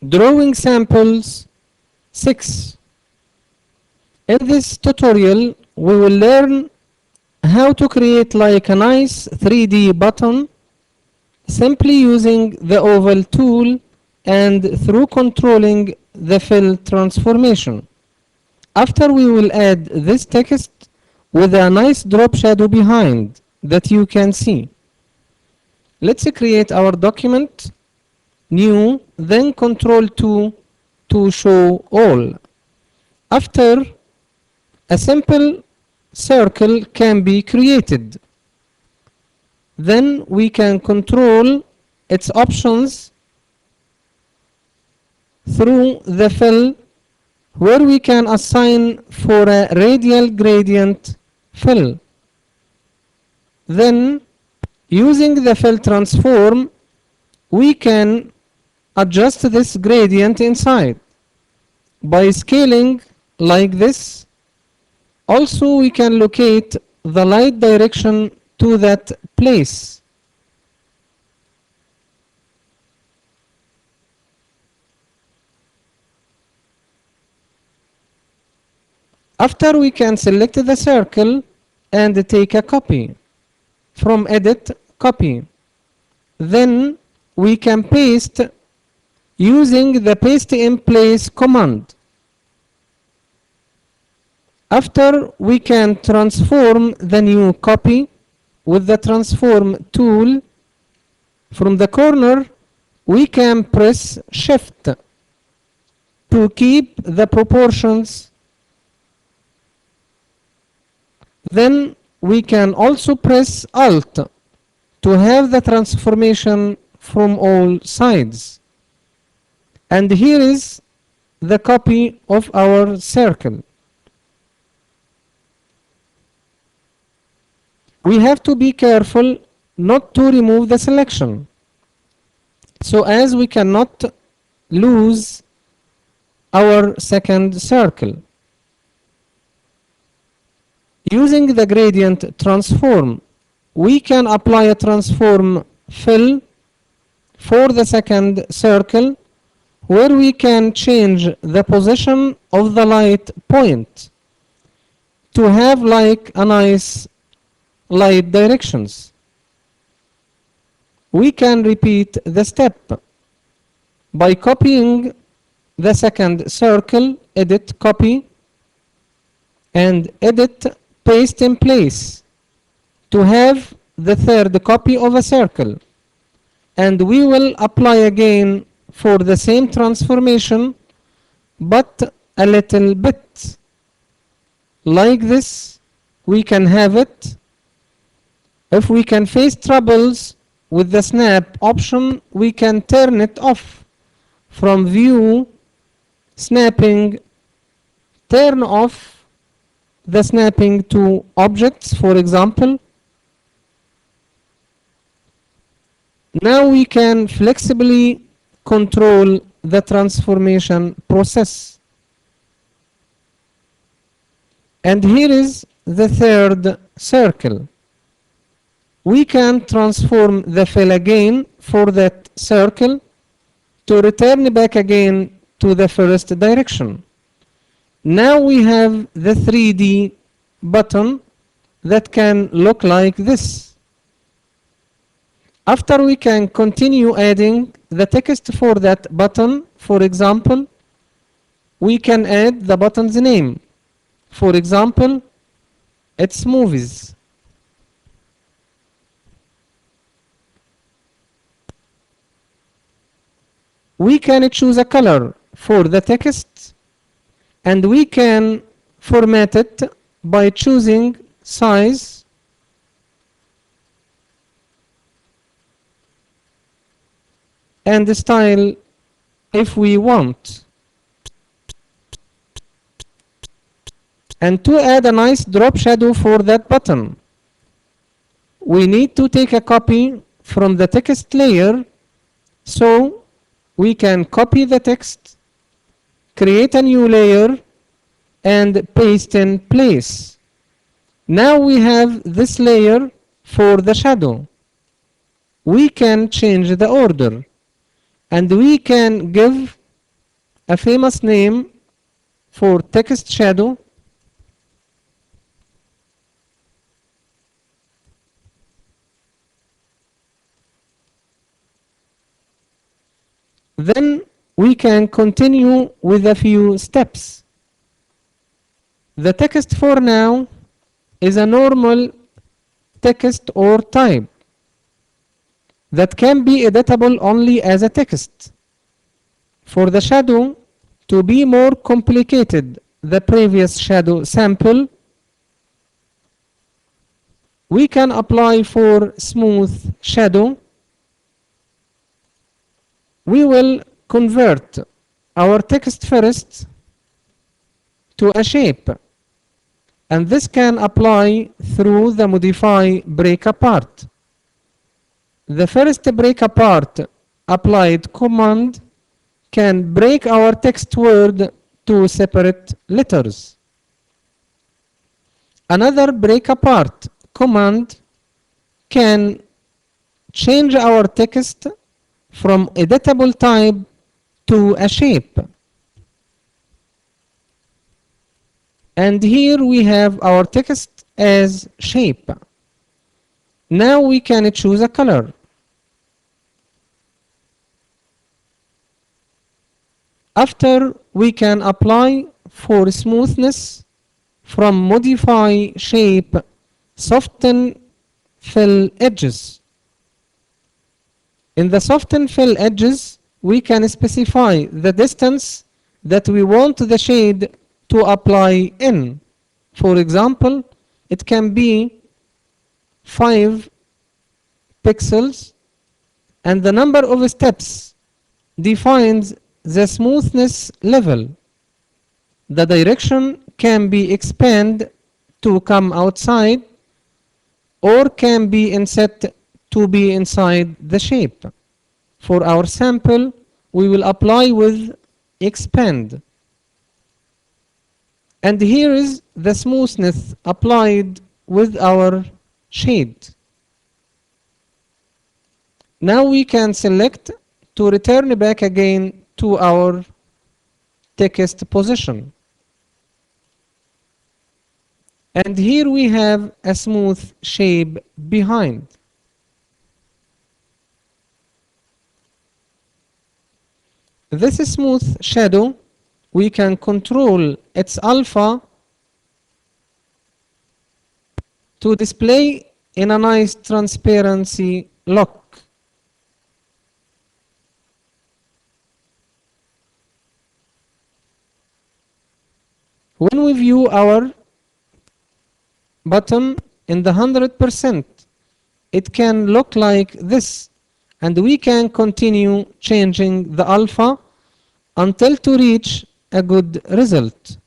Drawing samples 6. In this tutorial, we will learn how to create like a nice 3D button simply using the oval tool and through controlling the fill transformation. After, we will add this text with a nice drop shadow behind that you can see. Let's create our document, new, then Control 2 to show all. After, a simple circle can be created. Then we can control its options through the fill, where we can assign for a radial gradient fill. Then, using the fill transform, we can adjust this gradient inside by scaling like this. Also, we can locate the light direction to that place. After, we can select the circle and take a copy. From Edit, Copy. Then we can paste using the Paste in Place command. After, we can transform the new copy with the transform tool. From the corner, we can press Shift to keep the proportions. Then we can also press Alt to have the transformation from all sides. And here is the copy of our circle. We have to be careful not to remove the selection, so as we cannot lose our second circle. Using the gradient transform, we can apply a transform fill for the second circle, where we can change the position of the light point to have like a nice light directions. We can repeat the step by copying the second circle, edit, copy, and edit, paste in place to have the third copy of a circle. And we will apply again for the same transformation, but a little bit. Like this, we can have it. If we can face troubles with the snap option, we can turn it off. From view, snapping, turn off the snapping to objects, for example. Now we can flexibly control the transformation process. And here is the third circle. We can transform the fill again for that circle to return back again to the first direction. Now we have the 3D button that can look like this. After, we can continue adding the text for that button. For example, we can add the button's name. For example, it's movies. We can choose a color for the text, and we can format it by choosing size, and style if we want. And to add a nice drop shadow for that button, we need to take a copy from the text layer. So we can copy the text, create a new layer, and paste in place. Now we have this layer for the shadow. We can change the order, and we can give a famous name for text shadow. Then we can continue with a few steps. The text for now is a normal text or type that can be editable only as a text. For the shadow to be more complicated, the previous shadow sample, we can apply for smooth shadow. We will convert our text first to a shape, and this can apply through the modify break apart. The first break apart applied command can break our text word to separate letters. Another break apart command can change our text from editable type to a shape. And here we have our text as shape. Now we can choose a color. After, we can apply for smoothness from modify shape soften fill edges. In the soften fill edges, we can specify the distance that we want the shade to apply in. For example, it can be 5 pixels, and the number of steps defines the smoothness level. The direction can be expanded to come outside or can be inset to be inside the shape. For our sample, we will apply with expand. And here is the smoothness applied with our shade. Now we can select to return back again to our text position. And here we have a smooth shape behind. This smooth shadow, we can control its alpha to display in a nice transparency look. When we view our button in the 100%, it can look like this, and we can continue changing the alpha until to reach a good result.